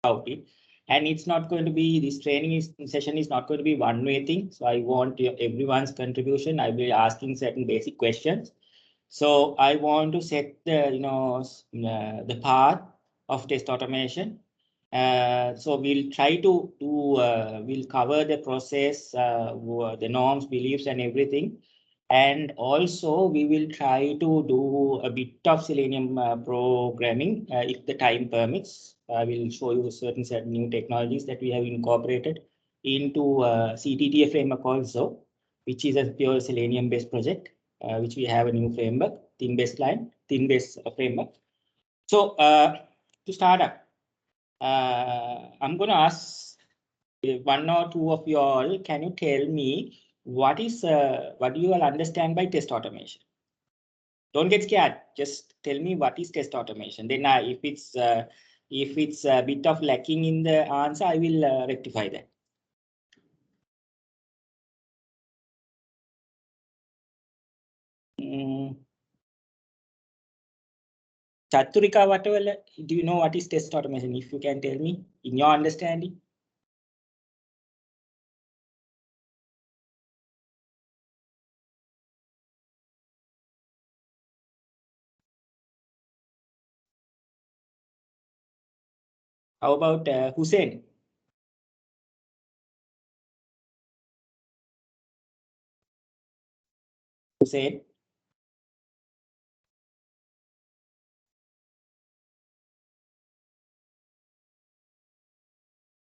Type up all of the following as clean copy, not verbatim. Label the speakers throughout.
Speaker 1: about it. And it's not going to be, this session is not going to be one-way thing. So I want everyone's contribution. I will be asking certain basic questions. So I want to set the, the path of test automation. So we'll try to do, we'll cover the process, the norms, beliefs, and everything. And also we will try to do a bit of Selenium programming if the time permits. I will show you certain new technologies that we have incorporated into CTTA framework also, which is a pure Selenium-based project, which we have a new framework, thin-based framework. So to start up, I'm going to ask one or two of you all, can you tell me what do you all understand by test automation? Don't get scared. Just tell me what is test automation. Then if it's a bit of lacking in the answer, I will rectify that. Chaturika, whatever, do you know what is test automation? If you can tell me in your understanding. How about Hussein? Hussein?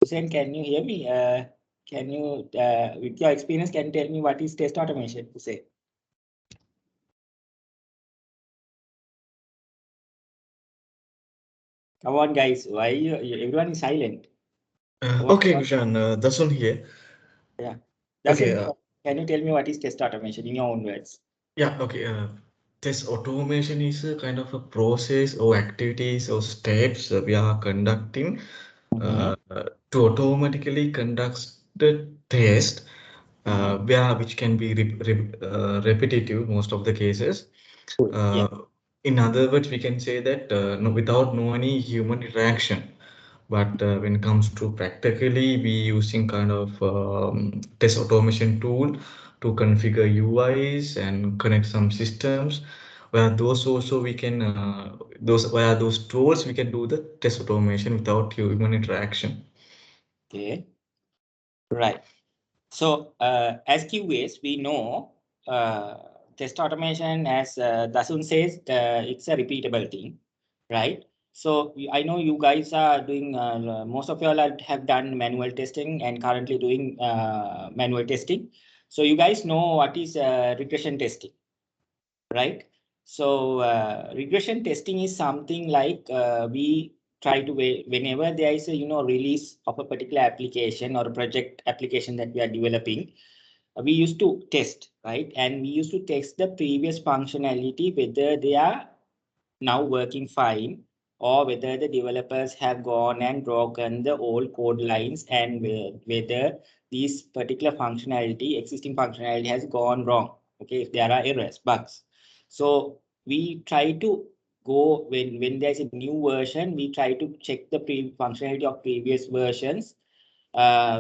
Speaker 1: Hussein, can you hear me? Can you, with your experience, can you tell me what is test automation, Hussein? Come on, guys. Why everyone is silent?
Speaker 2: Okay, Kushan, that's on here.
Speaker 1: Yeah.
Speaker 2: Okay.
Speaker 1: Can you tell me what is test automation in your own words?
Speaker 2: Yeah. Okay. Test automation is a kind of a process or activities or steps we are conducting to automatically conduct the test, which can be repetitive most of the cases. In other words, we can say that without no any human interaction. But when it comes to practically, we using kind of test automation tool to configure UIs and connect some systems. Where those also we can those tools we can do the test automation without human interaction.
Speaker 1: Okay. Right. So as QAs, we know test automation, as Dasun says, it's a repeatable thing, right? So I know you guys are doing, most of you all have done manual testing and currently doing manual testing. So you guys know what is regression testing, right? So regression testing is something like we try to, whenever there is a release of a particular application or a project application that we are developing, we used to test, right? And we used to test the previous functionality, whether they are now working fine or whether the developers have gone and broken the old code lines and whether this particular functionality, existing functionality, has gone wrong. Okay, if there are errors, bugs. So we try to go, when there's a new version, we try to check the functionality of previous versions,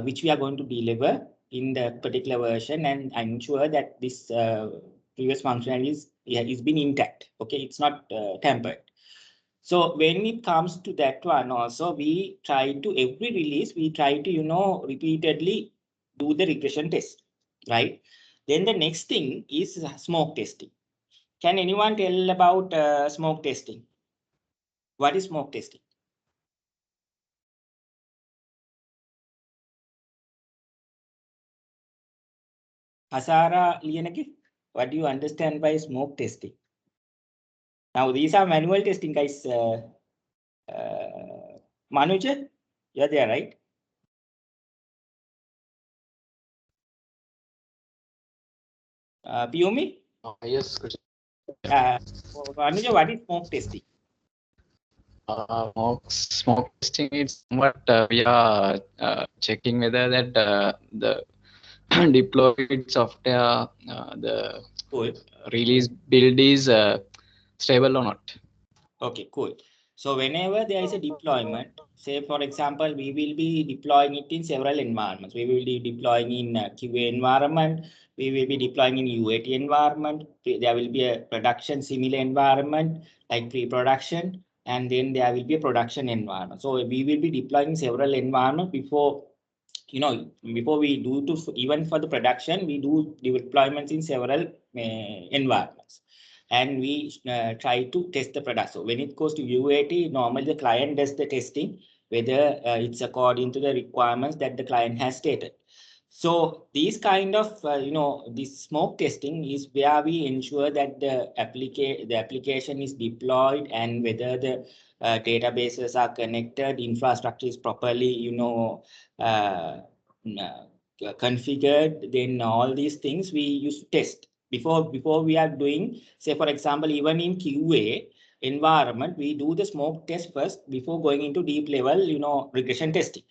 Speaker 1: which we are going to deliver in the particular version, and ensure that this previous functionality is been intact. Okay, it's not tampered. So when it comes to that one also, we try to, every release, we try to, repeatedly do the regression test, right? Then the next thing is smoke testing. Can anyone tell about smoke testing? What is smoke testing? Asara Lianake, what do you understand by smoke testing? Now, these are manual testing, guys. Manuja, you're there, right? Piyumi?
Speaker 3: Yes.
Speaker 1: Manuja, what is smoke testing?
Speaker 3: Smoke testing is what we are checking whether that the deployed software, the
Speaker 1: Cool.
Speaker 3: release build is stable or not.
Speaker 1: Okay, cool. So whenever there is a deployment, say for example, we will be deploying it in several environments. We will be deploying in a QA environment. We will be deploying in UAT environment. There will be a production similar environment like pre-production, and then there will be a production environment. So we will be deploying several environments before, before we do to even for the production, we do deployments in several environments. And we try to test the product. So when it goes to UAT, normally the client does the testing, whether it's according to the requirements that the client has stated. So these kind of, this smoke testing is where we ensure that the application is deployed and whether the databases are connected, infrastructure is properly, configured. Then all these things we use to test before we are doing, say for example, even in QA environment, we do the smoke test first before going into deep level, regression testing,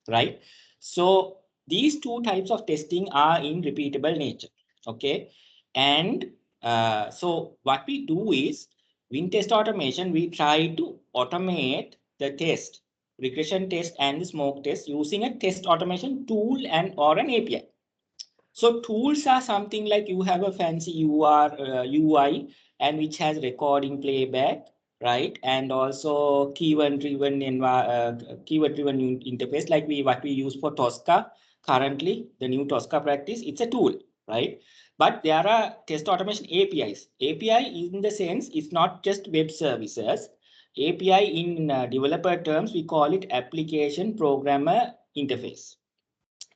Speaker 1: right? So these two types of testing are in repeatable nature, okay? And so what we do is, in test automation, we try to automate the test, regression test and the smoke test using a test automation tool and or an API. So tools are something like you have a fancy UI and which has recording playback, right? And also keyword-driven interface like what we use for Tosca currently, the new Tosca practice. It's a tool, right? But there are test automation APIs. API in the sense it's not just web services. API in developer terms, we call it application programmer interface.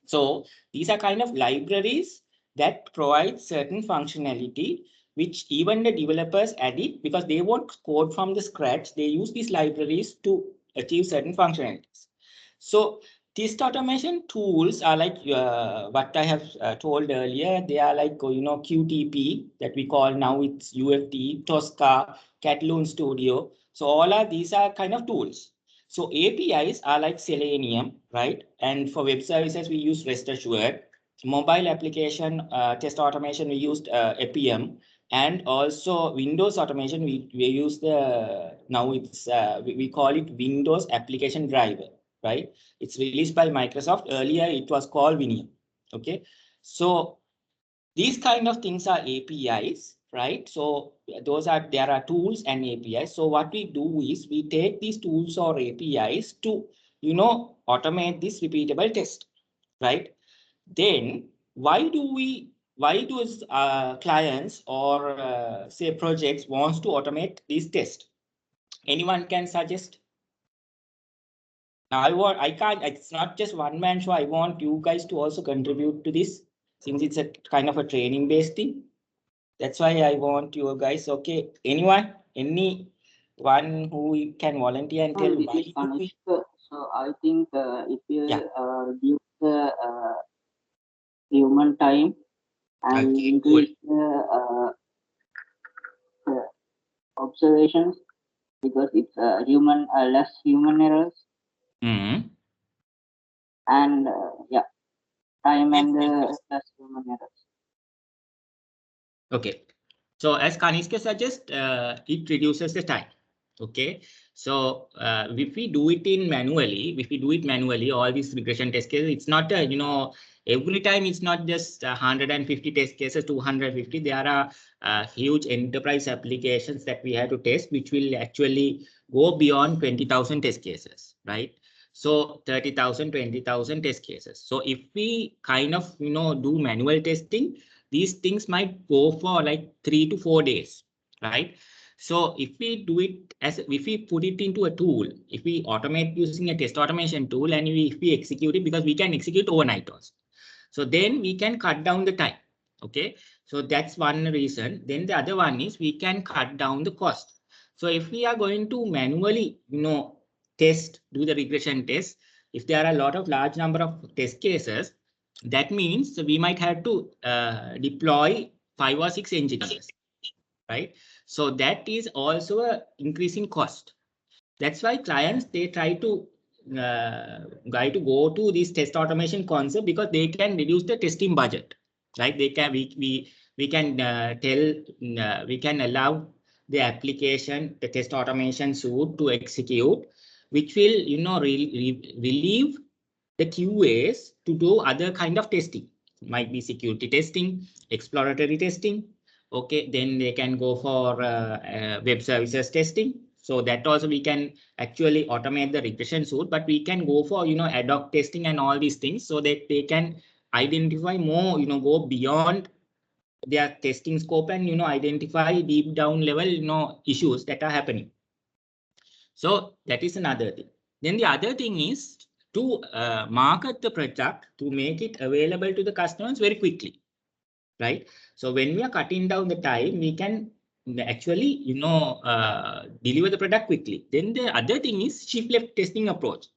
Speaker 1: So these are kind of libraries that provide certain functionality, which even the developers add it because they won't code from the scratch. They use these libraries to achieve certain functionalities. So test automation tools are like what I have told earlier. They are like, QTP that we call now it's UFT, Tosca, Catalan Studio. So all of these are kind of tools. So APIs are like Selenium, right? And for web services, we use REST Assured. Mobile application test automation, we used APM. And also Windows automation, we use now it's, we call it Windows Application Driver, right? It's released by Microsoft. Earlier, it was called Vinium, okay? So these kind of things are APIs, right? So there are tools and APIs. So what we do is we take these tools or APIs to, automate this repeatable test, right? Then why do clients or say projects wants to automate these tests? Anyone can suggest? Now I can't, it's not just one man show. I want you guys to also contribute to this since it's a kind of a training based thing. That's why I want you guys. Okay, anyone who can volunteer and tell
Speaker 4: This
Speaker 1: why
Speaker 4: is Kanishka. So I think if you
Speaker 1: Yeah.
Speaker 4: reduce the human time and
Speaker 1: Okay,
Speaker 4: increase the observations because it's less human errors
Speaker 1: Mm-hmm.
Speaker 4: and time
Speaker 1: Yes,
Speaker 4: and
Speaker 1: yes.
Speaker 4: less human errors.
Speaker 1: Okay. So as Kanishka suggests, it reduces the time. Okay. So if we do it manually, all these regression test cases, it's not every time it's not just 150 test cases, 250. There are huge enterprise applications that we have to test, which will actually go beyond 20,000 test cases, right? So 30,000, 20,000 test cases. So if we kind of do manual testing, these things might go for like 3 to 4 days, right? So if we do it if we put it into a tool, if we automate using a test automation tool and if we execute it, because we can execute overnight also. So then we can cut down the time. Okay. So that's one reason. Then the other one is we can cut down the cost. So if we are going to manually, do the regression test, if there are a lot of large number of test cases, that means we might have to deploy 5 or 6 engineers, right? So that is also a increasing cost. That's why clients, they try to go to this test automation concept because they can reduce the testing budget, right? They can we can we can allow the application, the test automation suite to execute, which will, relieve the QAs to do other kind of testing. Might be security testing, exploratory testing. Okay, then they can go for web services testing. So that also we can actually automate the regression suite, but we can go for, ad hoc testing and all these things so that they can identify more, go beyond their testing scope and, identify deep down level, issues that are happening. So that is another thing. Then the other thing is to market the product to make it available to the customers very quickly, right? So when we are cutting down the time, we can actually, deliver the product quickly. Then the other thing is shift left testing approach.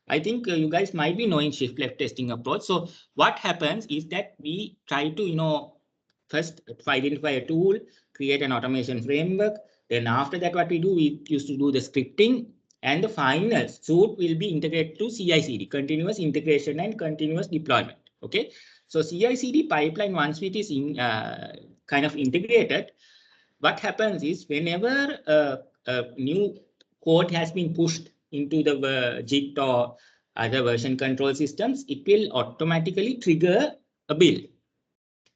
Speaker 1: I think you guys might be knowing shift left testing approach. So what happens is that we try to, first identify a tool, create an automation framework. Then after that, what we do, we used to do the scripting, and the final suite will be integrated to CI/CD, continuous integration and continuous deployment. Okay. So CI/CD pipeline, once it is in kind of integrated, what happens is whenever a new code has been pushed into the JIT or other version control systems, it will automatically trigger a build.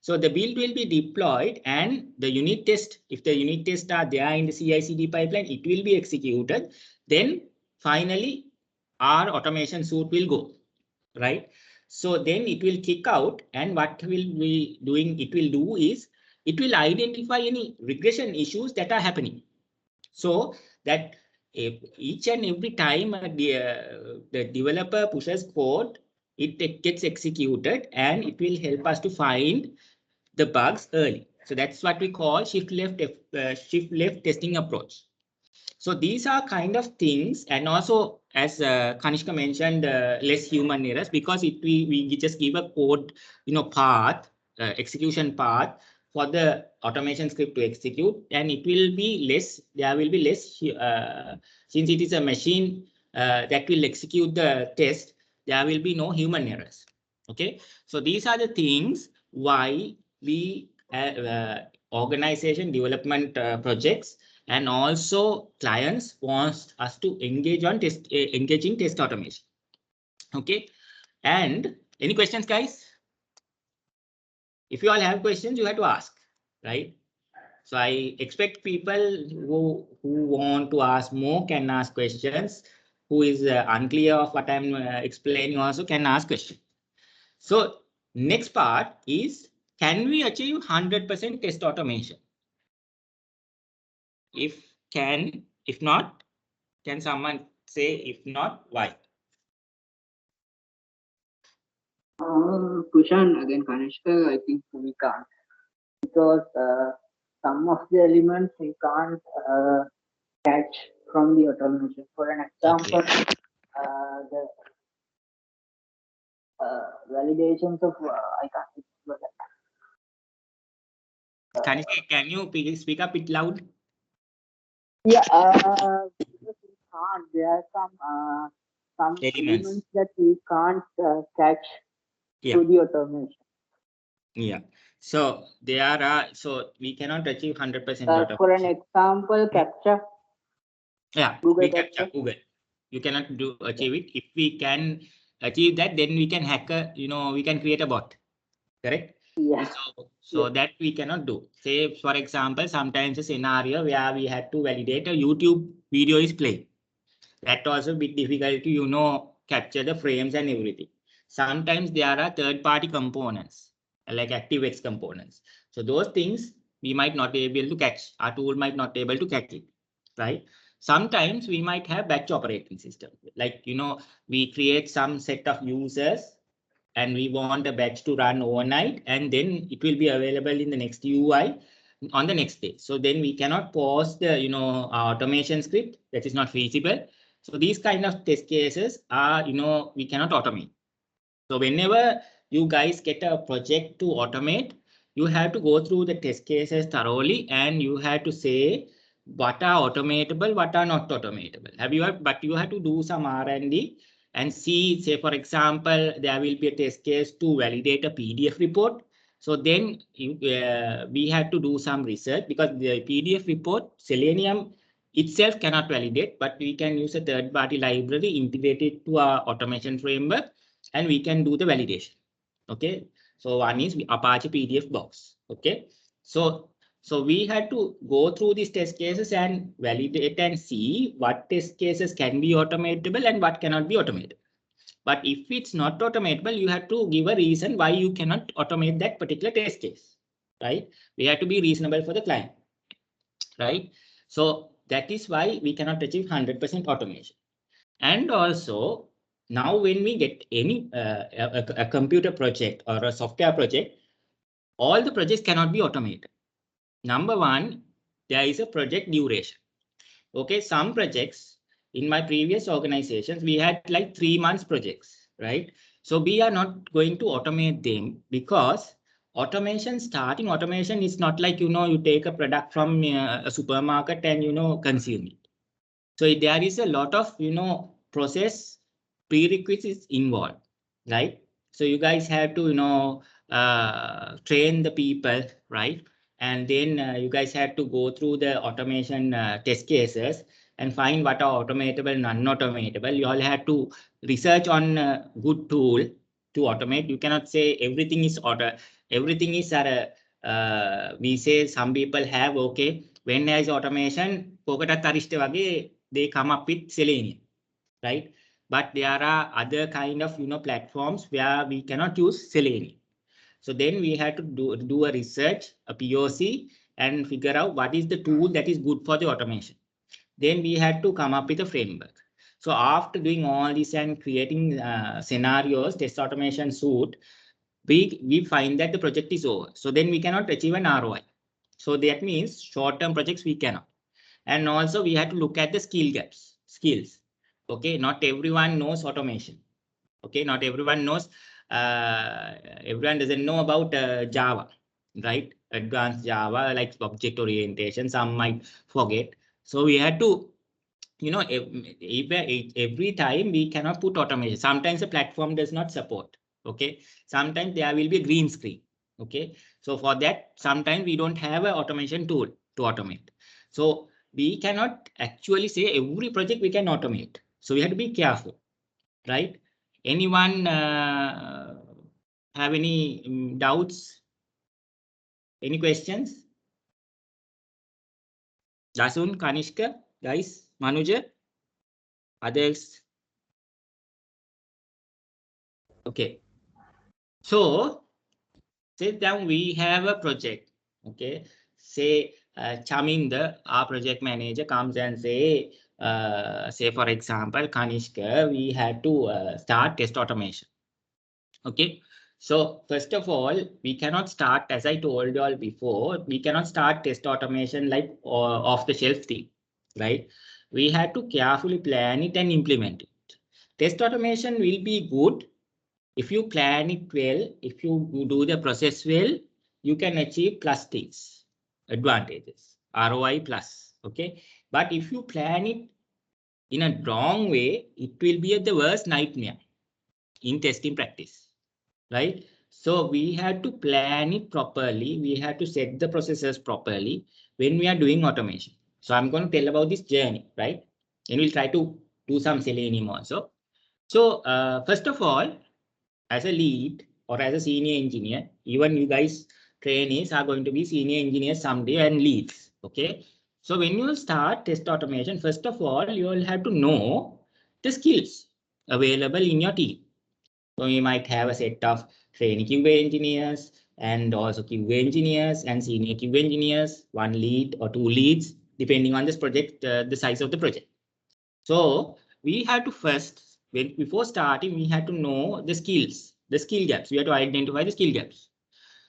Speaker 1: So the build will be deployed and the unit test, if the unit tests are there in the CI/CD pipeline, it will be executed. Then finally, our automation suite will go, right? So then it will kick out, and what will be doing, it will do is, it will identify any regression issues that are happening. So that if each and every time the developer pushes code, it gets executed and it will help us to find the bugs early. So that's what we call shift left testing approach. So these are kind of things, and also as Kanishka mentioned, less human errors, because we just give a code, path, execution path for the automation script to execute, and it will be less. There will be less since it is a machine that will execute the test. There will be no human errors. Okay, so these are the things why we organization development projects and also clients want us to engage on engaging test automation. Okay, and any questions, guys? If you all have questions, you have to ask, right? So I expect people who want to ask more can ask questions. Who is unclear of what I'm explaining also can ask questions. So next part is, can we achieve 100% test automation? If can, if not, can someone say if not, why?
Speaker 4: Kushan, again, Kanishka, I think we can't, because some of the elements we can't catch from the automation. For an example,
Speaker 1: Okay.
Speaker 4: The validations of I can't remember that.
Speaker 1: Kanishka, can you please speak up it loud?
Speaker 4: Yeah, because we can't. There are some elements that we can't catch through the automation.
Speaker 1: Yeah. So there are, so we cannot achieve 100% automation.
Speaker 4: For an example, captcha.
Speaker 1: Yeah, we capture Google. You cannot achieve it. If we can achieve that, then we can hack we can create a bot. Correct?
Speaker 4: Yeah.
Speaker 1: So that we cannot do. Say, for example, sometimes a scenario where we had to validate a YouTube video is playing. That also a bit difficult to, capture the frames and everything. Sometimes there are third-party components, like ActiveX components. So those things we might not be able to catch. Our tool might not be able to catch it, right? Sometimes we might have batch operating system. Like, we create some set of users and we want a batch to run overnight, and then it will be available in the next UI on the next day. So then we cannot pause the, our automation script. That is not feasible. So these kind of test cases are, we cannot automate. So whenever you guys get a project to automate, you have to go through the test cases thoroughly, and you have to say what are automatable, what are not automatable. But you have to do some R&D and see, say, for example, there will be a test case to validate a PDF report. So then we had to do some research because the PDF report, Selenium itself cannot validate, but we can use a third-party library integrated to our automation framework, and we can do the validation. Okay. So one is Apache PDF box. Okay. So we had to go through these test cases and validate and see what test cases can be automatable and what cannot be automated. But if it's not automatable, you have to give a reason why you cannot automate that particular test case, right? We have to be reasonable for the client, right? So that is why we cannot achieve 100% automation. And also, now when we get any a computer project or a software project, all the projects cannot be automated. Number one, there is a project duration. Okay, some projects in my previous organizations, we had like 3 months projects, right? So we are not going to automate them because starting automation is not like, you take a product from a supermarket and, consume it. So there is a lot of, process prerequisites involved, right? So you guys have to, train the people, right? And then you guys have to go through the automation test cases and find what are automatable and non-automatable. You all have to research on a good tool to automate. You cannot say everything is everything is we say some people have, okay, when there is automation, they come up with Selenium, right? But there are other kind of, platforms where we cannot use Selenium. So then we had to do a research, a POC, and figure out what is the tool that is good for the automation. Then we had to come up with a framework. So after doing all this and creating scenarios, test automation suite, we find that the project is over. So then we cannot achieve an ROI. So that means short-term projects we cannot. And also we had to look at the skills. Okay, not everyone knows automation. Okay, not everyone knows, everyone doesn't know about Java, right? Advanced Java, like object orientation, some might forget. So we had to, every time we cannot put automation. Sometimes the platform does not support. Okay, sometimes there will be a green screen. Okay, so for that, sometimes we don't have an automation tool to automate. So we cannot actually say every project we can automate. So we have to be careful, right? Anyone have any doubts? Any questions? Dasun, Kanishka, guys, Manuja, others? Okay. So say down we have a project. Okay. Say Chaminda, our project manager, comes and say for example, Kanishka, we had to start test automation. Okay. So first of all, we cannot start, as I told you all before, we cannot start test automation like off the shelf thing, right? We had to carefully plan it and implement it. Test automation will be good if you plan it well. If you do the process well, you can achieve plus things, advantages, ROI plus. Okay. But if you plan it in a wrong way, it will be the worst nightmare in testing practice, right? So we had to plan it properly. We had to set the processes properly when we are doing automation. So I'm going to tell about this journey, right? And we'll try to do some Selenium also. So first of all, as a lead or as a senior engineer, even you guys trainees are going to be senior engineers someday and leads. Okay. So when you start test automation, first of all, you will have to know the skills available in your team. So you might have a set of trainee QA engineers and also QA engineers and senior QA engineers, one lead or two leads, depending on this project, the size of the project. So we have to first, before starting, we had to know the skills, the skill gaps. We have to identify the skill gaps.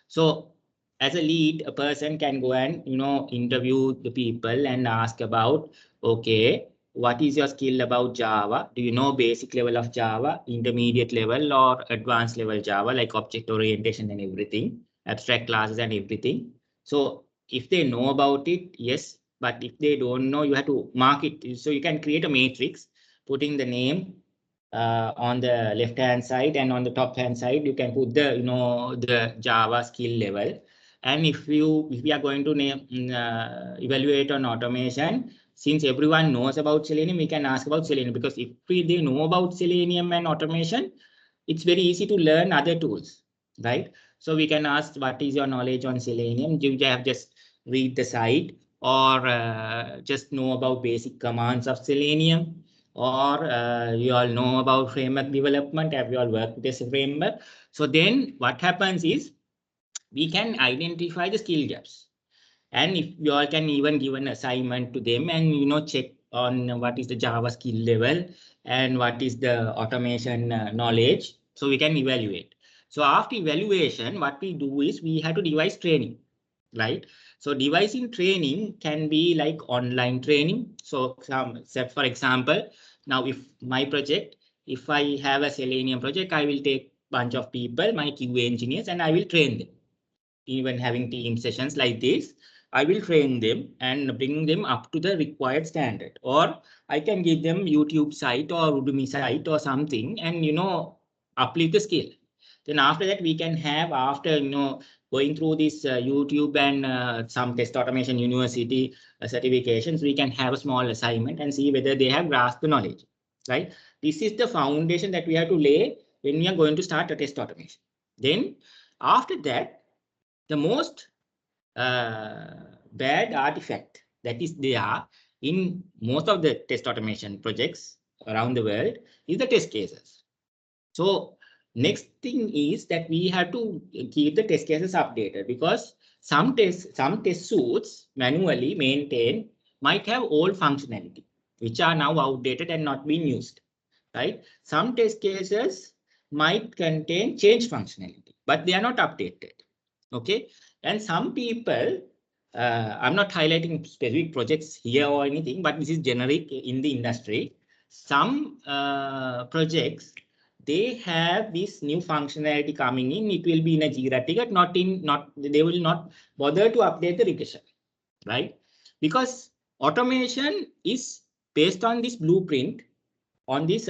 Speaker 1: So as a lead, a person can go and, interview the people and ask about, okay, what is your skill about Java? Do you know basic level of Java, intermediate level or advanced level Java, like object orientation and everything, abstract classes and everything? So if they know about it, yes. But if they don't know, you have to mark it. So you can create a matrix, putting the name, on the left hand side, and on the top hand side you can put the the Java skill level. And if we are going to evaluate on automation, since everyone knows about Selenium, we can ask about Selenium, because if they know about Selenium and automation, it's very easy to learn other tools, right? So we can ask, what is your knowledge on Selenium? Do you have just read the site, or just know about basic commands of Selenium, or you all know about framework development? Have you all worked with this framework? So then what happens is, we can identify the skill gaps. And if you all can even give an assignment to them and check on what is the Java skill level and what is the automation knowledge, so we can evaluate. So after evaluation, what we do is we have to devise training, right? So devising training can be like online training. So for example, now if my project, if I have a Selenium project, I will take bunch of people, my QA engineers, and I will train them. Even having team sessions like this, I will train them and bring them up to the required standard. Or I can give them YouTube site or Udemy site or something, and uplift the skill. Then after that, we can have, after going through this YouTube and some test automation university certifications, we can have a small assignment and see whether they have grasped the knowledge, right? This is the foundation that we have to lay when we are going to start a test automation. Then after that, the most bad artifact that is there in most of the test automation projects around the world is the test cases. So next thing is that we have to keep the test cases updated, because some test suites manually maintained might have old functionality, which are now outdated and not being used, right? Some test cases might contain change functionality, but they are not updated. Okay. And some people, I'm not highlighting specific projects here or anything, but this is generic in the industry. Some projects, they have this new functionality coming in. It will be in a Jira ticket, they will not bother to update the regression, right? Because automation is based on this blueprint, based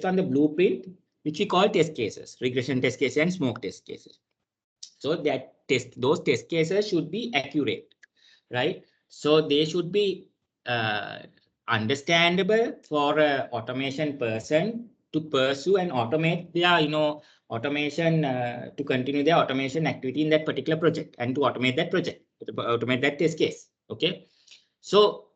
Speaker 1: on the blueprint, which we call test cases, regression test cases and smoke test cases. So those test cases should be accurate, right? So they should be understandable for an automation person to pursue and automate their, automation to continue their automation activity in that particular project, and to automate that project, automate that test case. Okay. So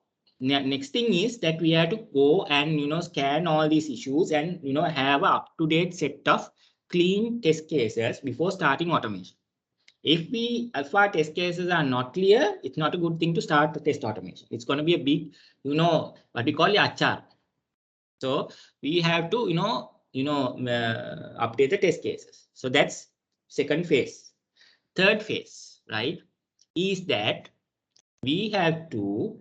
Speaker 1: next thing is that we have to go and scan all these issues and have an up-to-date set of clean test cases before starting automation. If our test cases are not clear, it's not a good thing to start the test automation. It's going to be a big, what we call the achar. So we have to, update the test cases. So that's second phase. Third phase, right, is that we have to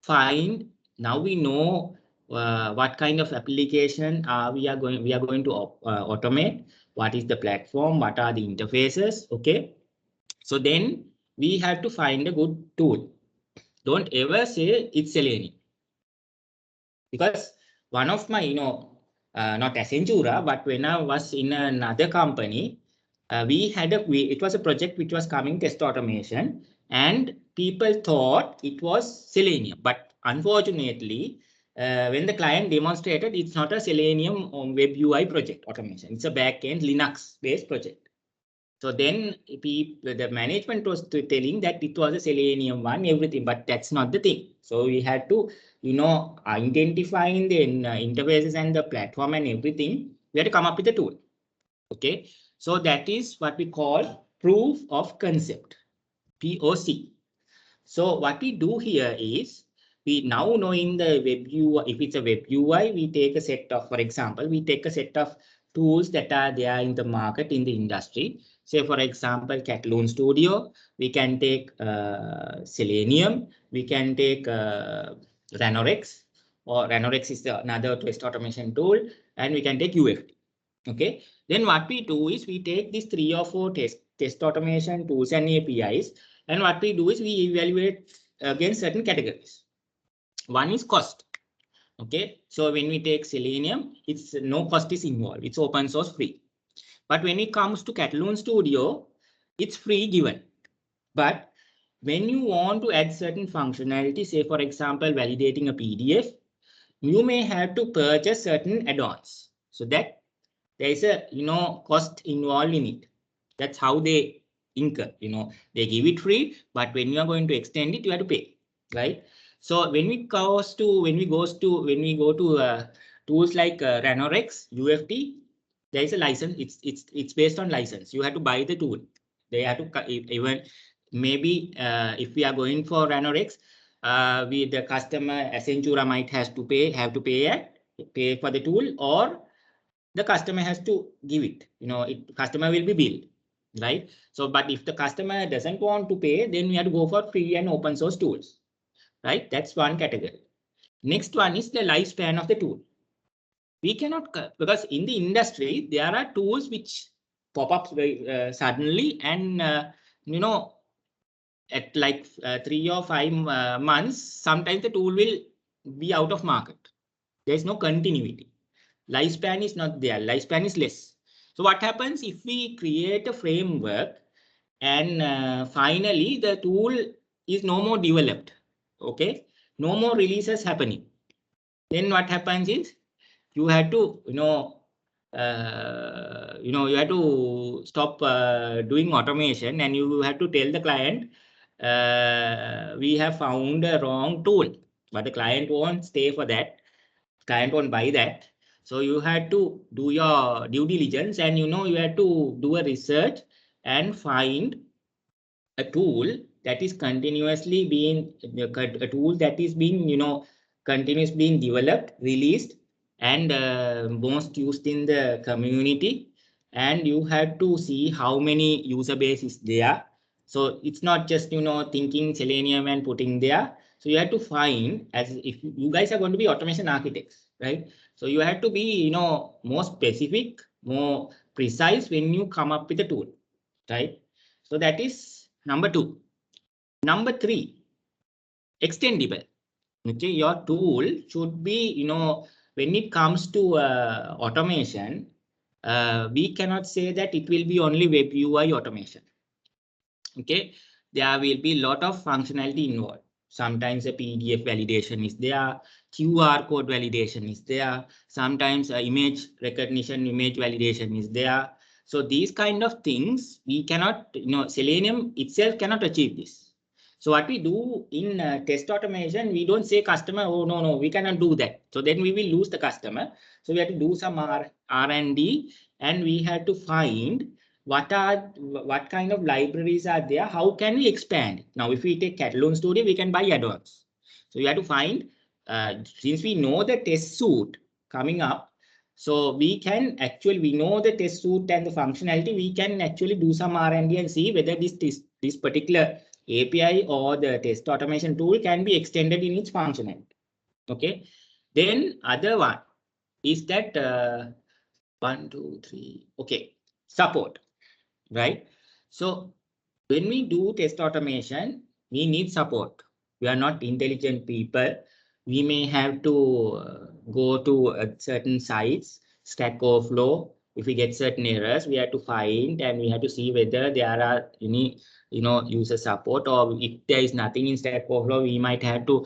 Speaker 1: find, now we know what kind of application we are going to automate, what is the platform, what are the interfaces. Okay. So then we have to find a good tool. Don't ever say it's Selenium. Because one of my, not Acentura, but when I was in another company, it was a project which was coming test automation, and people thought it was Selenium. But unfortunately, when the client demonstrated, it's not a Selenium web UI project automation. It's a back-end Linux-based project. So then the management was telling that it was a Selenium one, everything, but that's not the thing. So we had to, identifying the interfaces and the platform and everything, we had to come up with a tool. Okay. So that is what we call proof of concept, POC. So what we do here is, we now know in the web UI, if it's a web UI, we take a set of, for example, we take a set of tools that are there in the market, in the industry. Say, for example, Catalan Studio, we can take Selenium, we can take Ranorex, or Ranorex is another test automation tool, and we can take UFT. Okay. Then what we do is we take these 3 or 4 test automation tools and APIs, and what we do is we evaluate against certain categories. One is cost. Okay, so when we take Selenium, it's no cost is involved. It's open source free. But when it comes to Catalan Studio, it's free given. But when you want to add certain functionality, say for example, validating a PDF, you may have to purchase certain add-ons. So that there is a cost involved in it. That's how they incur. They give it free, but when you are going to extend it, you have to pay, right? So when we go to tools like Ranorex, UFT, there is a license. It's based on license. You have to buy the tool. They have to even maybe if we are going for Ranorex, the customer Acentura might have to pay for the tool, or the customer has to give it. Customer will be billed, right? So, but if the customer doesn't want to pay, then we have to go for free and open source tools, right? That's one category. Next one is the lifespan of the tool. We cannot, because in the industry, there are tools which pop up very suddenly, and at like 3 or 5 months, sometimes the tool will be out of market. There is no continuity. Lifespan is not there. Lifespan is less. So what happens if we create a framework and finally the tool is no more developed? Okay, no more releases happening. Then what happens is you have to you have to stop doing automation, and you have to tell the client we have found a wrong tool, but the client won't stay for that. Client won't buy that. So you had to do your due diligence, and you had to do a research and find a tool that is continuously being a tool that is being continuously being developed, released, and most used in the community. And you have to see how many user base is there. So it's not just thinking Selenium and putting there. So you have to find, as if you guys are going to be automation architects, right? So you have to be more specific, more precise when you come up with a tool, right? So that is number 2. Number 3, extendable. Okay, your tool should be, when it comes to automation, we cannot say that it will be only web UI automation. Okay, there will be a lot of functionality involved. Sometimes a PDF validation is there, QR code validation is there, sometimes image recognition, image validation is there. So these kind of things we cannot, Selenium itself cannot achieve this. So what we do in test automation, we don't say customer, oh no, we cannot do that. So then we will lose the customer. So we have to do some R&D, and we have to find what kind of libraries are there, how can we expand. Now if we take Catalan Studio, we can buy add-ons. So you have to find, since we know the test suite coming up, so we know the test suite and the functionality, we can actually do some R&D and see whether this particular API or the test automation tool can be extended in its functionality. Okay, then other one is that 1, 2, 3, okay, support. Right? So when we do test automation, we need support. We are not intelligent people. We may have to go to certain sites, Stack Overflow. If we get certain errors, we have to find, and we have to see whether there are any user support, or if there is nothing in Stack Overflow, we might have to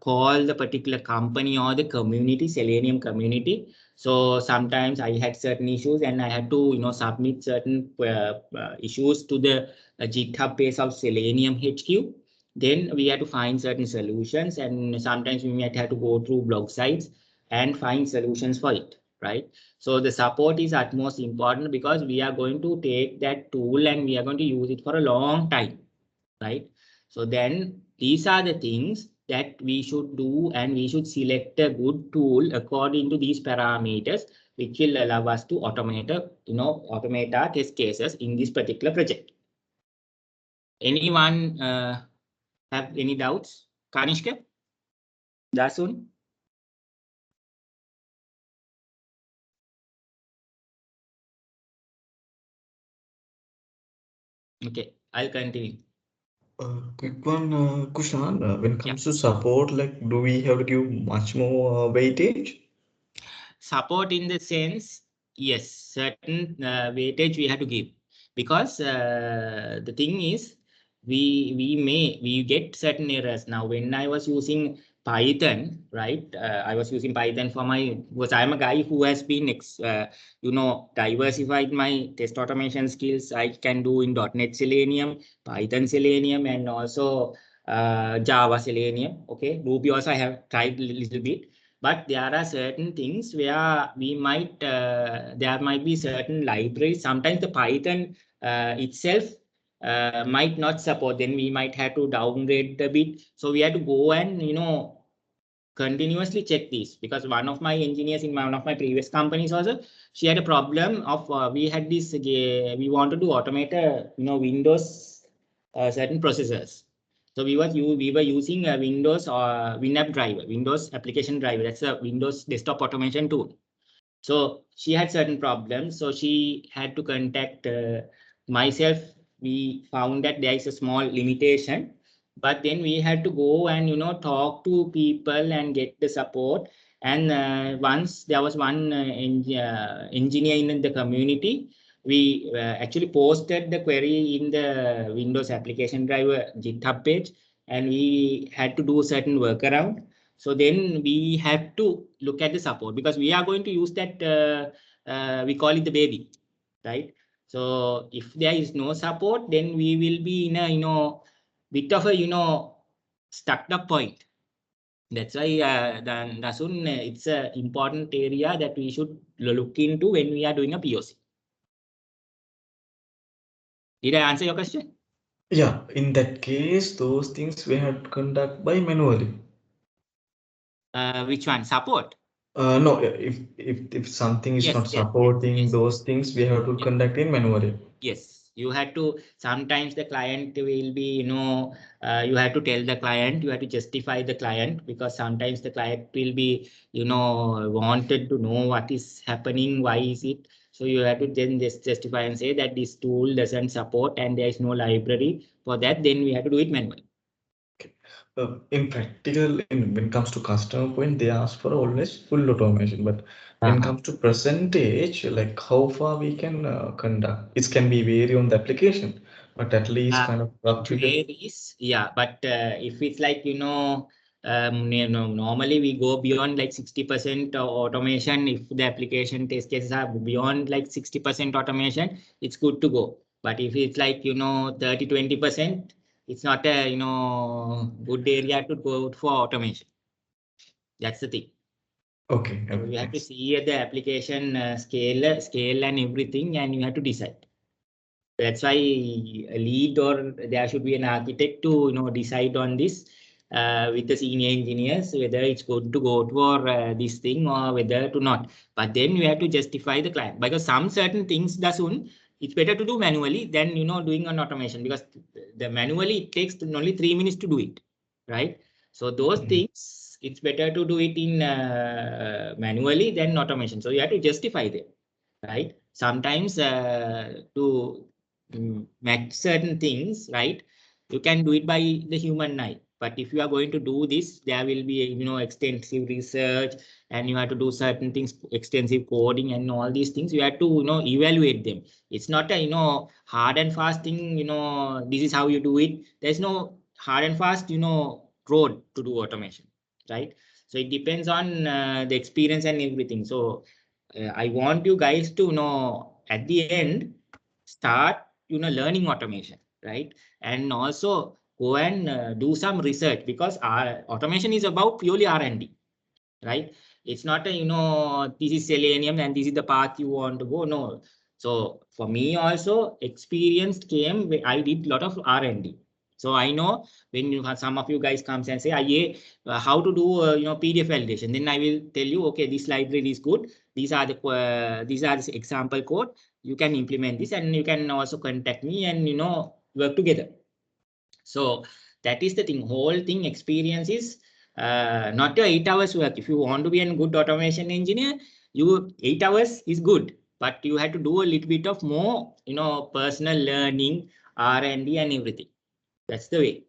Speaker 1: call the particular company or the community, Selenium community. So sometimes I had certain issues, and I had to submit certain issues to the GitHub page of Selenium HQ. Then we had to find certain solutions, and sometimes we might have to go through blog sites and find solutions for it, right? So the support is utmost important, because we are going to take that tool and we are going to use it for a long time, right? So then these are the things that we should do, and we should select a good tool according to these parameters, which will allow us to automate our test cases in this particular project. Anyone have any doubts? Kanishka? Dasun? Okay, I'll continue.
Speaker 2: Quick one, Kushan, when it
Speaker 1: Yeah.
Speaker 2: comes to support, like, do we have to give much more weightage?
Speaker 1: Support in the sense, yes, certain weightage we have to give, because the thing is, we get certain errors. Now, when I was using Python, right? I was using Python for my, because I'm a guy who has been diversified my test automation skills. I can do in .NET Selenium, Python Selenium, and also Java Selenium. Okay, Ruby also I have tried a little bit. But there are certain things where we might, there might be certain libraries. Sometimes the Python itself might not support. Then we might have to downgrade a bit. So we have to go and, continuously check this, because one of my engineers in one of my previous companies also, she had a problem of, we had this, we wanted to automate Windows certain processors. So we were using a Windows or WinApp driver, Windows application driver. That's a Windows desktop automation tool. So she had certain problems. So she had to contact myself. We found that there is a small limitation, but then we had to go and talk to people and get the support. And once there was one engineer in the community, we actually posted the query in the Windows application driver GitHub page, and we had to do certain workaround. So then we have to look at the support, because we are going to use that, we call it the baby, right? So if there is no support, then we will be in a, bit of a, stuck up point. That's why, Rasun, it's an important area that we should look into when we are doing a POC. Did I answer your question?
Speaker 2: Yeah, in that case, those things we have to conduct by manually.
Speaker 1: Which one? Support?
Speaker 2: No, if something is not
Speaker 1: Yes,
Speaker 2: supporting
Speaker 1: yes.
Speaker 2: those things, we have to conduct in manually.
Speaker 1: Yes, you had to, sometimes the client will be, you have to tell the client, you have to justify the client, because sometimes the client will be, wanted to know what is happening, why is it. So you have to then just justify and say that this tool doesn't support and there is no library for that. Then we have to do it manually.
Speaker 2: In practical, when it comes to customer point, they ask for always full automation. But when it comes to percentage, like how far we can conduct, it can be vary on the application, but at least kind of rough
Speaker 1: It
Speaker 2: figure.
Speaker 1: varies, yeah. But if it's like, normally we go beyond like 60% automation. If the application test cases are beyond like 60% automation, it's good to go. But if it's like, 30-20%, it's not a, good area to go for automation. That's the thing.
Speaker 2: Okay,
Speaker 1: So you have to
Speaker 2: thanks.
Speaker 1: see the application scale and everything, and you have to decide. That's why a lead, or there should be an architect to decide on this with the senior engineers, whether it's good to go for this thing or whether to not. But then you have to justify the client, because some certain things doesn't. It's better to do manually than doing an automation, because the manually it takes only 3 minutes to do it, right? So those things, it's better to do it in manually than automation. So you have to justify them, right? Sometimes to match certain things, right? You can do it by the human eye. But if you are going to do this, there will be extensive research, and you have to do certain things, extensive coding, and all these things. You have to evaluate them. It's not a hard and fast thing. This is how you do it. There's no hard and fast road to do automation, right? So it depends on the experience and everything. So I want you guys to know at the end, start learning automation, right? And also go and do some research, because our automation is about purely R&D, right? It's not a this is Selenium and this is the path you want to go. No. So for me also, experience came when I did a lot of R&D. So I know when some of you guys comes and say, how to do PDF validation, then I will tell you, okay, this library is good. These are the example code. You can implement this, and you can also contact me and work together. So that is the thing. Whole thing experience is not your 8 hours work. If you want to be a good automation engineer, 8 hours is good, but you have to do a little bit of more, personal learning, R&D, and everything. That's the way,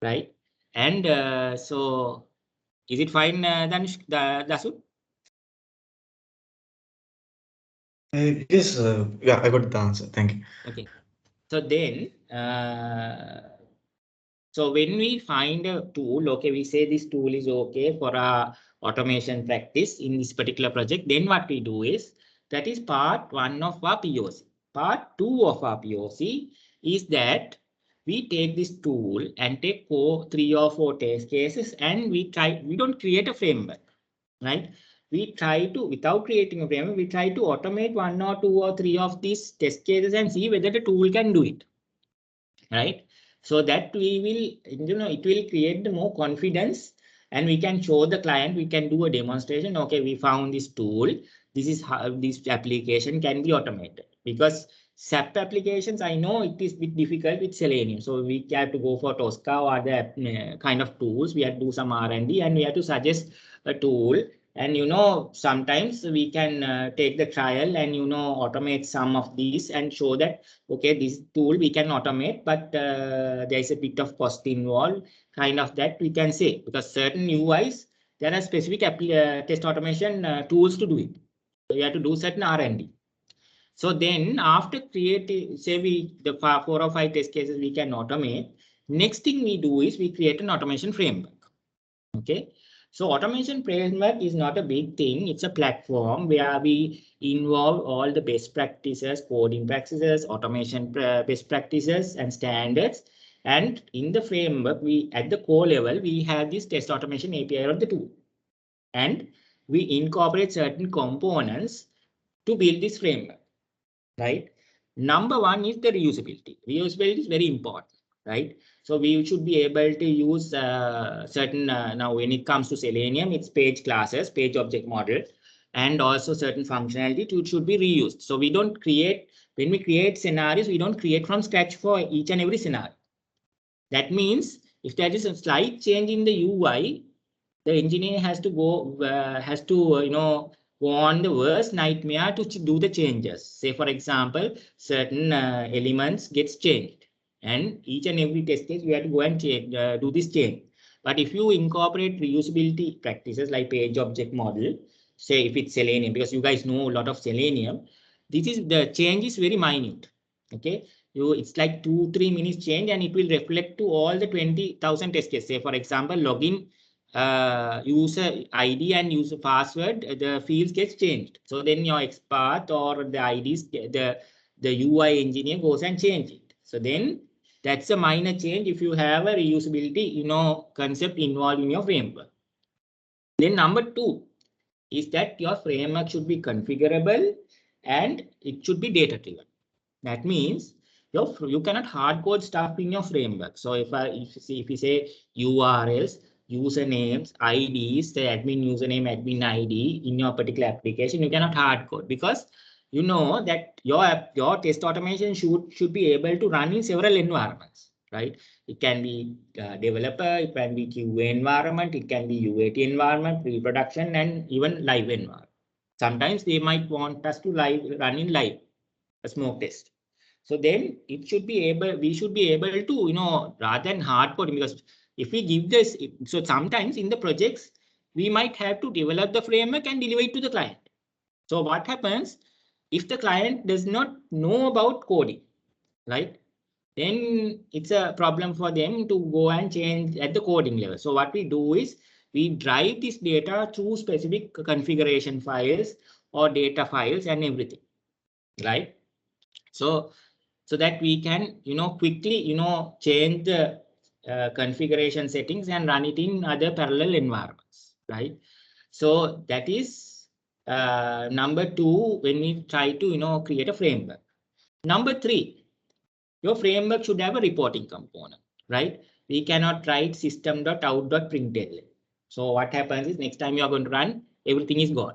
Speaker 1: right? And so is it fine, Dasu?
Speaker 2: Yes, yeah, I got the answer. Thank you.
Speaker 1: Okay. So then, so when we find a tool, okay, we say this tool is okay for our automation practice in this particular project. Then what we do is, that is part 1 of our POC. Part 2 of our POC is that we take this tool and take 3 or 4 test cases, and we don't create a framework, right? We try to, without creating a framework, we try to automate 1 or 2 or 3 of these test cases and see whether the tool can do it, right? So that we will, it will create the more confidence, and we can show the client, we can do a demonstration. Okay, we found this tool. This is how this application can be automated. Because SAP applications, I know it is a bit difficult with Selenium. So we have to go for Tosca or other kind of tools. We have to do some R&D, and we have to suggest a tool. And sometimes we can take the trial and automate some of these and show that, okay, this tool we can automate, but there is a bit of cost involved, kind of that we can say, because certain UIs, there are specific test automation tools to do it. So you have to do certain R&D. So then after creating, say the 4 or 5 test cases we can automate, next thing we do is we create an automation framework. Okay. So automation framework is not a big thing. It's a platform where we involve all the best practices, coding practices, automation best practices and standards. And in the framework, at the core level, we have this test automation API of the tool. And we incorporate certain components to build this framework, right? Number 1 is the reusability. Reusability is very important, right? So we should be able to use certain, now when it comes to Selenium, it's page classes, page object model, and also certain functionality should be reused. So we don't create, when we create scenarios, we don't create from scratch for each and every scenario. That means if there is a slight change in the UI, the engineer has to go, go on the worst nightmare to do the changes. Say, for example, certain elements gets changed, and each and every test case, you have to go and change, do this change. But if you incorporate reusability practices like page object model, say if it's Selenium, because you guys know a lot of Selenium, the change is very minute. Okay. It's like 2-3 minutes change, and it will reflect to all the 20,000 test cases. Say, for example, login user ID and user password, the fields gets changed. So then your XPath or the IDs, the UI engineer goes and change it. So then that's a minor change if you have a reusability, concept involved in your framework. Then number 2 is that your framework should be configurable and it should be data driven. That means you cannot hard code stuff in your framework. So if you say URLs, usernames, IDs, say admin username, admin ID in your particular application, you cannot hard code, because you know that your test automation should be able to run in several environments, right? It can be developer, it can be QA environment, it can be UAT environment, pre-production, and even live environment. Sometimes they might want us to run in live, a smoke test. So then we should be able to, rather than hard coding, because if we give this, so sometimes in the projects, we might have to develop the framework and deliver it to the client. So what happens if the client does not know about coding, right? Then it's a problem for them to go and change at the coding level. So what we do is we drive this data through specific configuration files or data files and everything, right? So that we can, quickly, change the configuration settings and run it in other parallel environments, right? So that is number 2 when we try to, create a framework. Number 3, your framework should have a reporting component, right? We cannot write system.out.println. So what happens is next time you are going to run, everything is gone.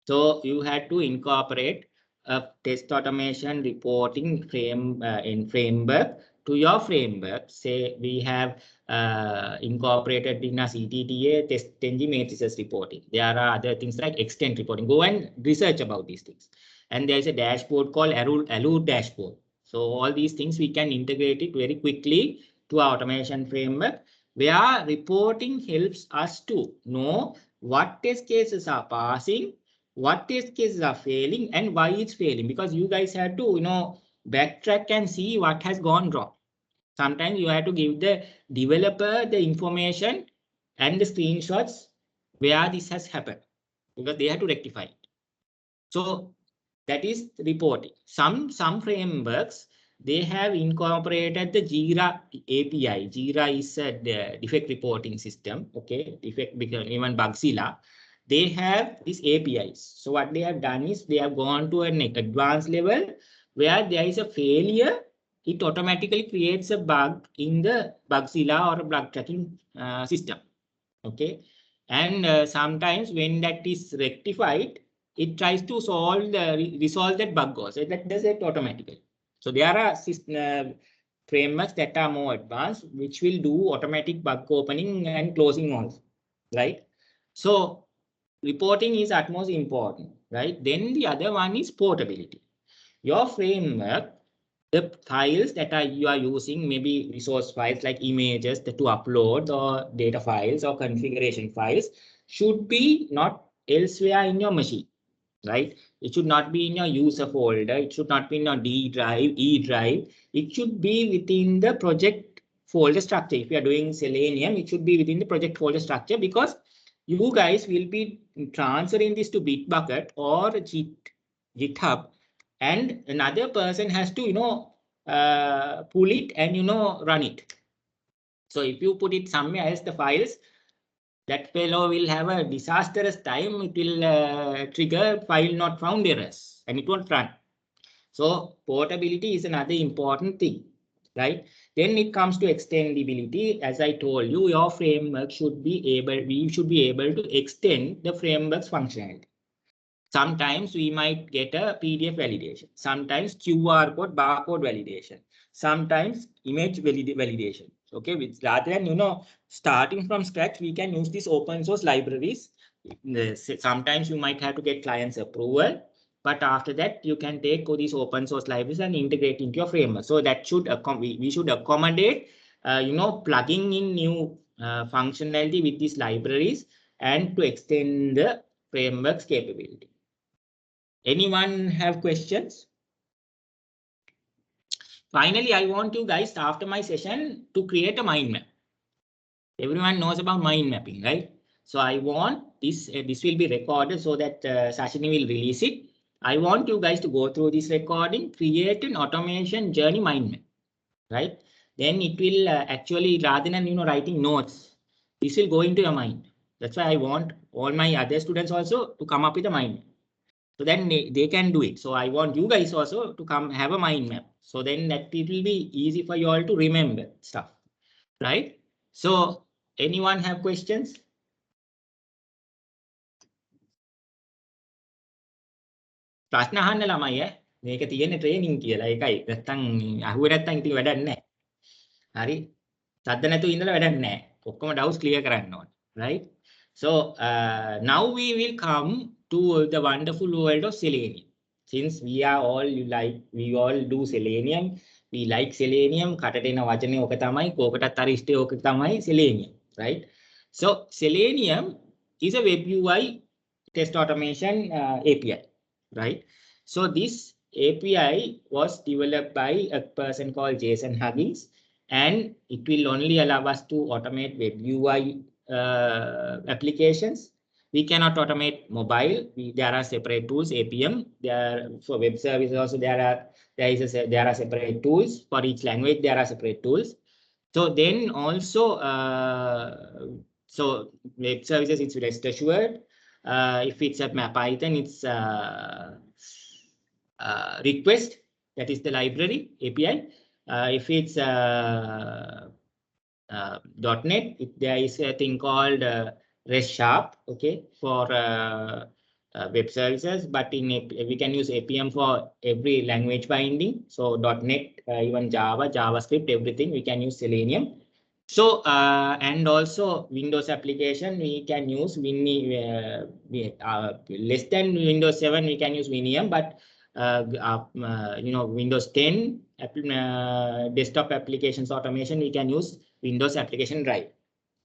Speaker 1: So you had to incorporate a test automation reporting framework to your framework. Say we have incorporated in a CTTA test engine matrices reporting. There are other things like extent reporting. Go and research about these things. And there's a dashboard called Allure dashboard. So all these things we can integrate it very quickly to our automation framework, where reporting helps us to know what test cases are passing, what test cases are failing, and why it's failing. Because you guys have to, backtrack and see what has gone wrong. Sometimes you have to give the developer the information and the screenshots where this has happened, because they have to rectify it. So that is reporting. Some frameworks, they have incorporated the Jira API. Jira is a defect reporting system. Okay, defect, because even Bugzilla, they have these APIs. So what they have done is they have gone to an advanced level where there is a failure. It automatically creates a bug in the Bugzilla or a bug tracking system. Okay, and sometimes when that is rectified, it tries to resolve that bug also. That does it automatically. So there are frameworks that are more advanced, which will do automatic bug opening and closing also, right? So reporting is utmost important, right? Then the other one is portability. Your framework, the files that you are using, maybe resource files like images to upload, or data files or configuration files, should be not elsewhere in your machine, right? It should not be in your user folder. It should not be in your D drive, E drive. It should be within the project folder structure. If you are doing Selenium, it should be within the project folder structure, because you guys will be transferring this to Bitbucket or GitHub, and another person has to, pull it and, run it. So if you put it somewhere else, the files, that fellow will have a disastrous time. It will trigger file not found errors, and it won't run. So portability is another important thing, right? Then it comes to extendability. As I told you, your framework should be able, we should be able to extend the framework's functionality. Sometimes we might get a PDF validation, sometimes QR code, barcode validation, sometimes image validation. Okay, which rather than, starting from scratch, we can use these open source libraries. Sometimes you might have to get clients approval, but after that you can take all these open source libraries and integrate into your framework. So that should we should accommodate, plugging in new functionality with these libraries and to extend the framework's capability. Anyone have questions? Finally, I want you guys, after my session, to create a mind map. Everyone knows about mind mapping, right? So I want this, this will be recorded so that Sashini will release it. I want you guys to go through this recording, create an automation journey mind map, right? Then it will actually, rather than, writing notes, this will go into your mind. That's why I want all my other students also to come up with a mind map. So then they can do it. So I want you guys also to come have a mind map. So then that it will be easy for you all to remember stuff, right? So anyone have questions? ප්‍රශ්න අහන්න ළමයි ඈ. මේක තියෙන්නේ training කියලා. ඒකයි. නැත්තම් අහුවේ නැත්තම් ඉතින් වැඩක් නැහැ. හරි. සද්ද නැතුව ඉඳලා වැඩක් නැහැ. ඔක්කොම doubts clear කරන්න ඕනේ. Right? So now we will come to the wonderful world of Selenium. Since we all do Selenium, we like Selenium. කටට එන වචනේ ඕක තමයි, කෝකටත් අර ඉෂ්ටේ ඕක තමයි Selenium, right? So Selenium is a web UI test automation API, right? So this API was developed by a person called Jason Huggins, and it will only allow us to automate web UI applications. We cannot automate mobile. There are separate tools, APM. For web services also there are separate tools. For each language there are separate tools. So then also, so web services, it's rest assured. If it's a Python, it's request, that is the library API. If it's .NET, there is a thing called REST Sharp, okay, for web services. But we can use APM for every language binding. So .NET, even Java, JavaScript, everything we can use Selenium. So and also Windows application, we can use less than Windows 7 we can use Vimium, but Windows 10 desktop applications automation, we can use Windows application drive.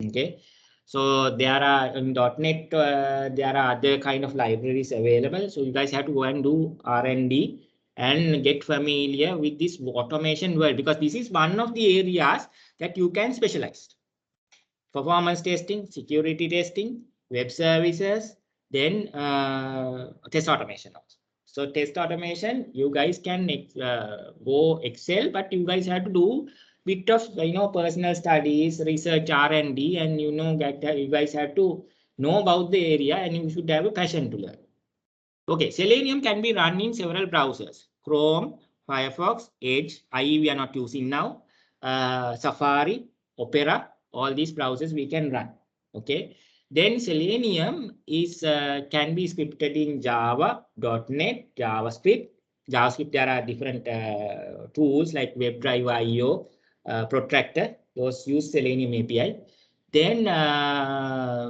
Speaker 1: Okay, so there are in .NET there are other kind of libraries available. So you guys have to go and do R&D and get familiar with this automation world, because this is one of the areas that you can specialize. Performance testing, security testing, web services, then test automation also. So test automation, you guys can go Excel, but you guys have to do bit of personal studies, research, R&D, and you guys have to know about the area, and you should have a passion to learn. Okay, Selenium can be run in several browsers: Chrome, Firefox, Edge, IE we are not using now, Safari, Opera. All these browsers we can run. Okay, then Selenium is can be scripted in Java, .NET, JavaScript. JavaScript, there are different tools like WebDriver IO, Protractor. Those use Selenium API. Then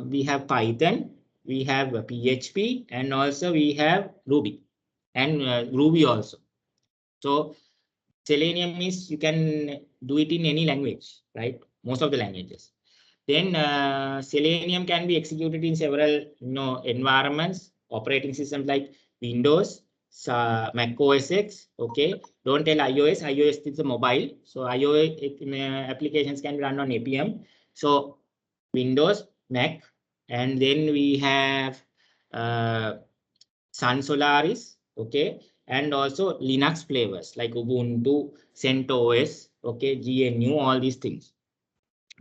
Speaker 1: we have Python, we have PHP, and also we have Ruby and Ruby also. So Selenium is, you can do it in any language, right? Most of the languages. Then Selenium can be executed in several environments, operating systems like Windows, Mac OS X. Okay, don't tell iOS. iOS is a mobile, so iOS applications can run on APM. So Windows, Mac, and then we have Sun Solaris, okay, and also Linux flavors like Ubuntu, CentOS, okay, GNU, all these things.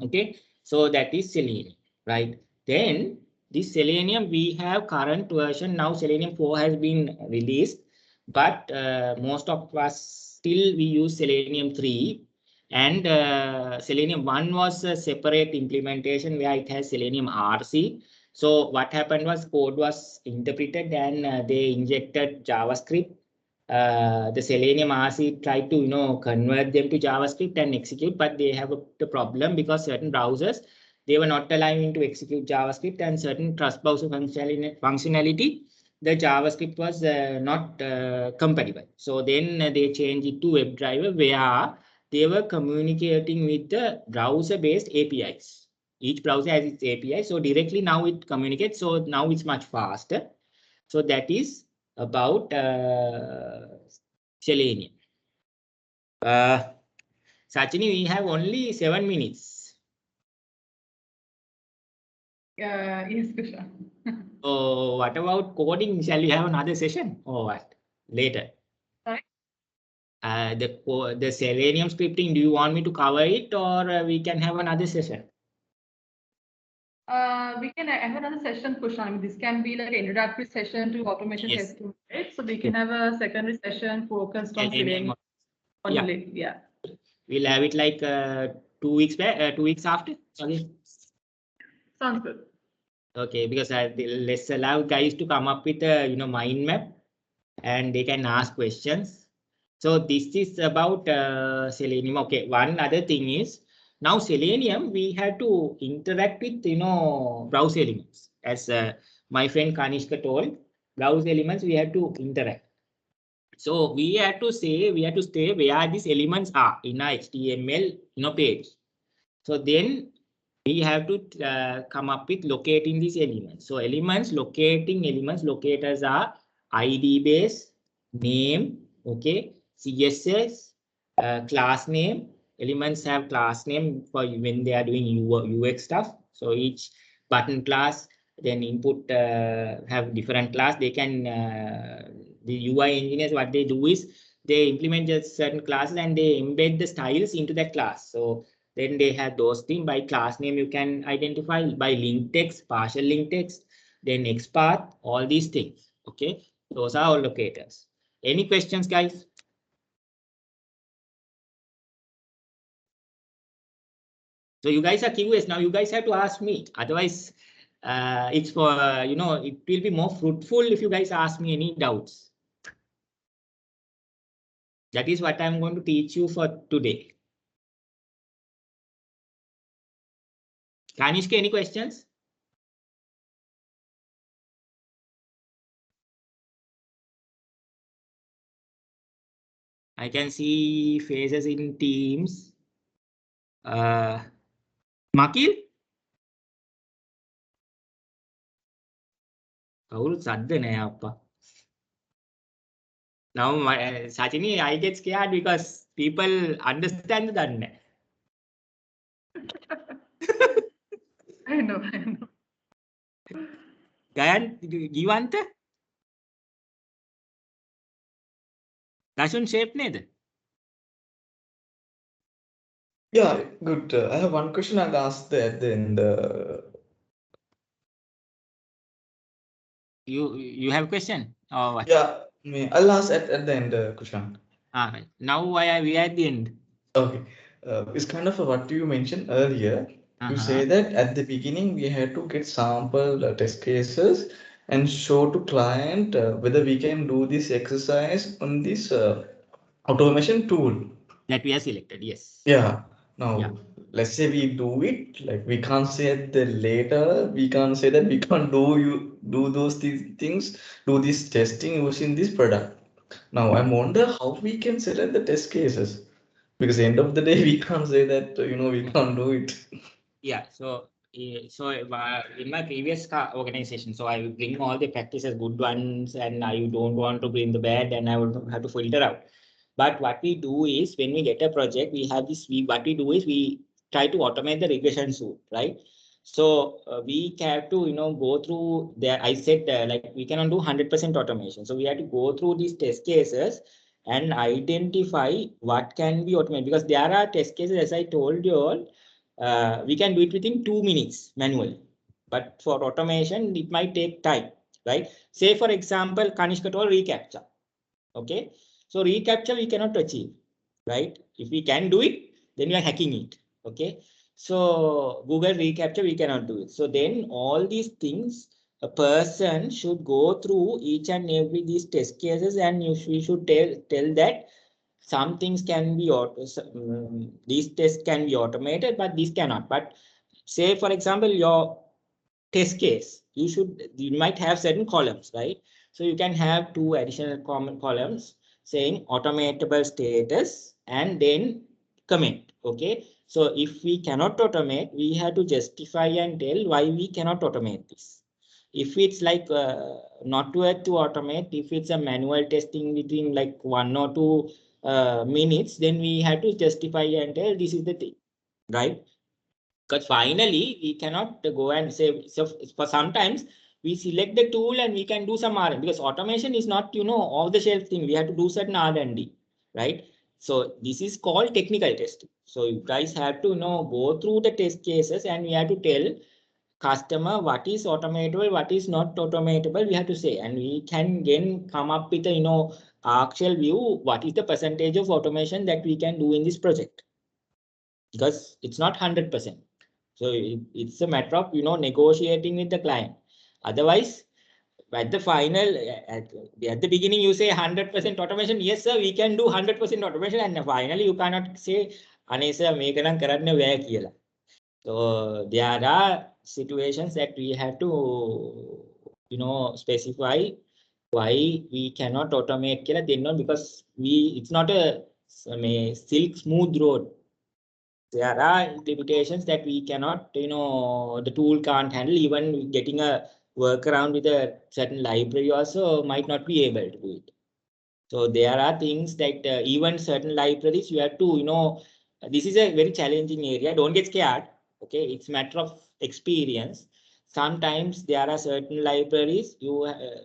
Speaker 1: Okay, so that is Selenium, right? Then this Selenium, we have current version now. Selenium 4 has been released, but most of us still we use Selenium 3. And Selenium 1 was a separate implementation where it has Selenium RC. So what happened was code was interpreted and they injected JavaScript. The Selenium RC tried to convert them to JavaScript and execute, but they have the problem because certain browsers, they were not allowing to execute JavaScript, and certain trust browser functionality, the JavaScript was not compatible. So then they changed it to WebDriver, where they were communicating with the browser-based APIs. Each browser has its API, so directly now it communicates. So now it's much faster. So that is about Selenium. Sachini, we have only 7 minutes.
Speaker 5: Yes, Kushan.
Speaker 1: So what about coding? Shall we have another session or what? Later.
Speaker 5: Sorry?
Speaker 1: The Selenium scripting, do you want me to cover it, or we can have another session?
Speaker 5: We can have another session, Kushan. I mean, this can be like an introductory session to automation
Speaker 1: Yes.
Speaker 5: testing, right? So we can have a secondary session focused on Selenium only. Yeah.
Speaker 1: We'll have it like 2 weeks back, 2 weeks after. Okay.
Speaker 5: Sounds good.
Speaker 1: Okay, because let's allow guys to come up with a mind map, and they can ask questions. So this is about Selenium. Okay, one other thing is, now Selenium, we have to interact with browser elements. As my friend Kanishka told, browser elements we have to interact. So we have to say, we have to stay where these elements are in our HTML page. So then we have to come up with locating these elements. So locating elements, locators are ID base, name, okay, CSS, class name. Elements have class name for when they are doing UX stuff. So each button class, then input have different class. They can, the UI engineers, what they do is they implement just certain classes and they embed the styles into that class. So then they have those things. By class name, you can identify by link text, partial link text, then XPath, all these things. Okay, those are all locators. Any questions, guys? So you guys are QS now. You guys have to ask me. Otherwise, it's for it will be more fruitful if you guys ask me any doubts. That is what I'm going to teach you for today. Kanishka, any questions? I can see faces in Teams. Makil? කවුරුත් සද්ද නෑ අප්පා. Now, Sachini, I get scared because people understand දන්නේ නැහැ.
Speaker 5: I know.
Speaker 1: Gayan ජීවන්ත? Dasun shape නේද?
Speaker 2: Yeah, good. I have one question I'll ask at the end.
Speaker 1: You have a question or what?
Speaker 2: Yeah, I'll ask at the end, Kushan.
Speaker 1: Right. Now why are we at the end?
Speaker 2: Okay. It's kind of what you mentioned earlier. You say that at the beginning we had to get sample test cases and show to client whether we can do this exercise on this automation tool.
Speaker 1: That we have selected, yes.
Speaker 2: Yeah. Now, let's say we do it, like we can't say at the later, we can't say that we can't do those things, do this testing using this product. Now, I wonder how we can select the test cases. Because at the end of the day, we can't say that, we can't do it.
Speaker 1: Yeah, so in my previous organization, so I will bring all the practices, good ones, and I don't want to bring the bad, and I would have to filter out. But what we do is when we get a project, we have this, what we do is we try to automate the regression suite, right? So we have to, go through there. I said like we cannot do 100% automation. So we have to go through these test cases and identify what can be automated, because there are test cases, as I told you all, we can do it within 2 minutes manually. But for automation, it might take time, right? Say, for example, Kanishka told reCAPTCHA. Okay. So reCAPTCHA we cannot achieve, right? If we can do it, then we are hacking it. Okay. So Google reCAPTCHA, we cannot do it. So then all these things, a person should go through each and every these test cases, and we should tell that some things can be these tests can be automated, but these cannot. But say, for example, your test case, you might have certain columns, right? So you can have 2 additional common columns saying automatable status and then comment. Okay. So if we cannot automate, we have to justify and tell why we cannot automate this. If it's like not worth to automate, if it's a manual testing within like 1 or 2 minutes, then we have to justify and tell this is the thing, right? Because finally we cannot go and say, so for sometimes we select the tool and we can do some R&D, because automation is not, off the shelf thing. We have to do certain R&D, right? So this is called technical testing. So you guys have to, go through the test cases, and we have to tell customer what is automatable, what is not automatable, we have to say, and we can then come up with a, actual view, what is the percentage of automation that we can do in this project, because it's not 100%. So it's a matter of, negotiating with the client. Otherwise, at the final, at the beginning, you say 100% automation. Yes, sir, we can do 100% automation. And finally, you cannot say, "Ane sir, මේක නම් කරන්න බෑ" කියලා. So there are situations that we have to, specify why we cannot automate කියලා දෙන්න, because it's not a silk smooth road. There are limitations that we cannot, the tool can't handle. Even getting a workaround with a certain library also might not be able to do it. So there are things that even certain libraries you have to, this is a very challenging area. Don't get scared. Okay, it's a matter of experience. Sometimes there are certain libraries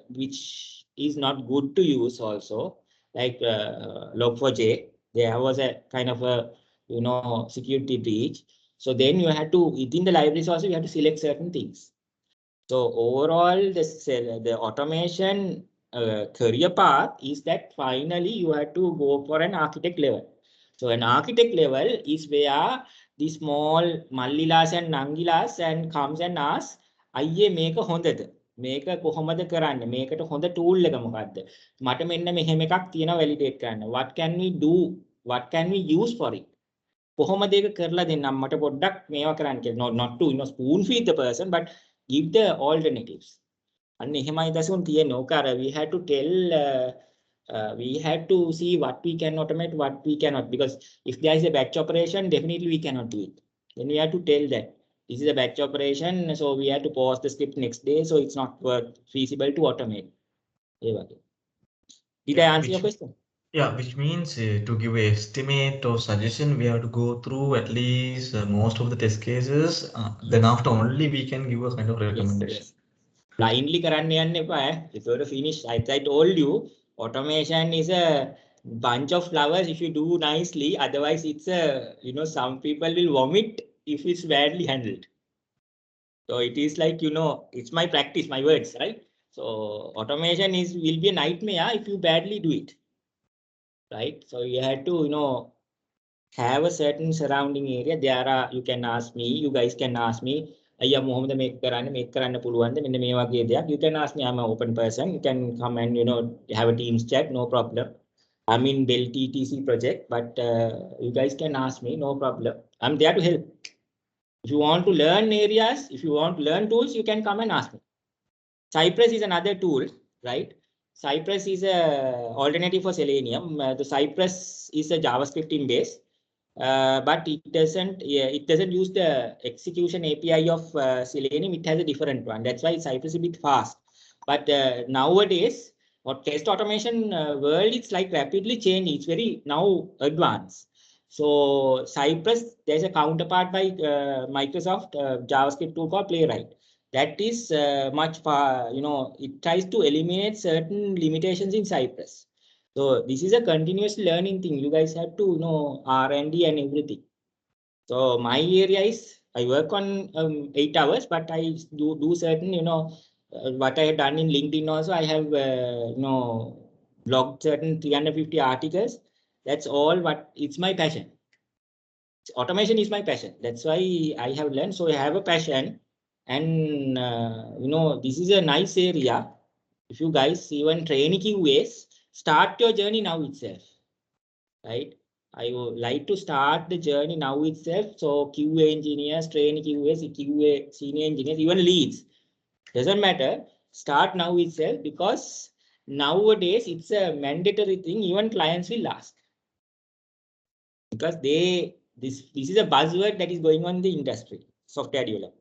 Speaker 1: which is not good to use also, like Log4j. There was a kind of a, security breach. So then you have to, within the libraries also, you have to select certain things. So overall, the automation career path is that finally you have to go for an architect level. So an architect level is where the small Mallilas and Nangilas and comes and asks, අයියේ මේක හොඳද? මේක කොහොමද කරන්නේ? මේකට හොඳ tool එක මොකක්ද? මට මෙන්න මෙහෙම එකක් තියෙනවා validate කරන්න. What can we do? What can we use for it? කොහොමද ඒක කරලා දෙන්නම් මට පොඩ්ඩක් මේවා කරන්න කියලා. Not to, spoon feed the person, but give the alternatives. And එහෙමයි දසුන් තියෙන්නේ. ඕක අර we had to tell We have to see what we can automate, what we cannot, because if there is a batch operation, definitely we cannot do it. Then we have to tell that this is a batch operation, so we have to pause the script next day, so it's not feasible to automate. Did I answer your question?
Speaker 2: Yeah, which means to give an estimate or suggestion, we have to go through at least most of the test cases. Then after only we can give a kind of recommendation.
Speaker 1: Yes. Blindly කරන්න යන්න එපා. If you finish, I told you, automation is a bunch of flowers if you do nicely. Otherwise, it's a, some people will vomit if it's badly handled. So it is like, it's my practice, my words, right? So automation will be a nightmare if you badly do it, right? So you have to, have a certain surrounding area. You can ask me, you guys can ask me, අයියා මොහොමද මේක කරන්න පුළුවන්ද මෙන්න මේ වගේ දෙයක්. You can ask me, I'm an open person. You can come and have a Teams chat, no problem. I'm in Bell TTC project, but you guys can ask me, no problem. I'm there to help. If you want to learn areas, if you want to learn tools, you can come and ask me. Cypress is another tool, right? Cypress is a alternative for Selenium. The Cypress is a JavaScript in base. But it doesn't use the execution API of Selenium. It has a different one. That's why Cypress is a bit fast. But nowadays, for test automation world, it's like rapidly changing. It's very now advanced. So Cypress, there's a counterpart by Microsoft JavaScript tool called Playwright. That is much far. It tries to eliminate certain limitations in Cypress. So this is a continuous learning thing. You guys have to know R&D and everything. So my area is I work on 8 hours, but I do certain, what I have done in LinkedIn also. I have, blogged certain 350 articles. That's all it's my passion. Automation is my passion. That's why I have learned. So I have a passion and, this is a nice area. If you guys even train QAs, start your journey now itself, right? I would like to start the journey now itself. So QA engineers, train QAs, QA senior engineers, even leads, doesn't matter. Start now itself, because nowadays it's a mandatory thing. Even clients will ask, because this is a buzzword that is going on in the industry, software development.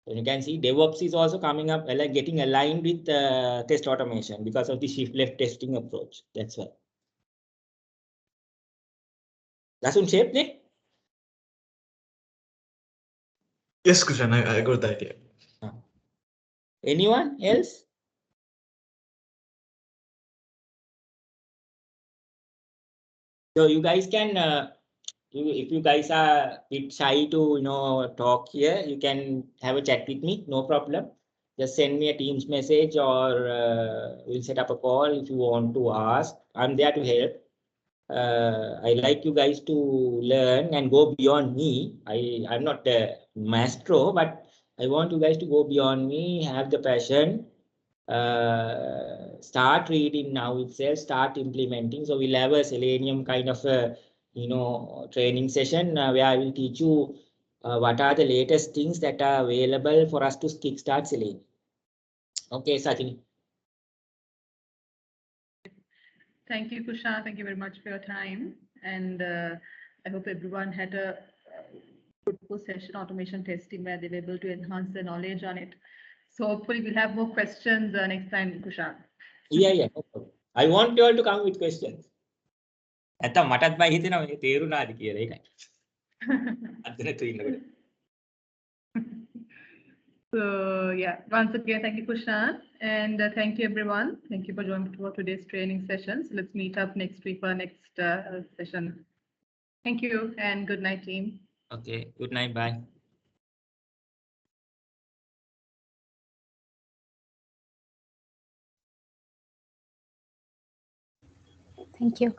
Speaker 1: So you can see DevOps is also coming up, getting aligned with test automation because of the shift left testing approach. That's why. Lasun shape ne?
Speaker 2: Yes, Kushan, I got the idea.
Speaker 1: Anyone else? So you guys can, if you guys are a bit shy to talk here, you can have a chat with me, no problem. Just send me a Teams message, or we'll set up a call if you want to ask. I'm there to help. I like you guys to learn and go beyond me. I'm not a maestro, but I want you guys to go beyond me, have the passion. Start reading now itself, start implementing. So we'll have a Selenium kind of a training session where I will teach you what are the latest things that are available for us to kickstart Selenium. Okay, Sachin.
Speaker 5: Thank you, Kushan. Thank you very much for your time. And I hope everyone had a fruitful session, automation testing, where they were able to enhance their knowledge on it. So hopefully we'll have more questions next time, Kushan.
Speaker 1: Yeah. No problem. I want you all to come with questions. නැත්තම් මටත් බයි හිතෙනවා මේ තේරුණාද කියලා ඒකයි. අදට ඉන්නකොට.
Speaker 5: So yeah, once again, thank you, Kushan, and thank you, everyone. Thank you for joining for today's training sessions. Let's meet up next week for our next session. Thank you, and good night, team.
Speaker 1: Okay, good night, bye.
Speaker 6: Thank you.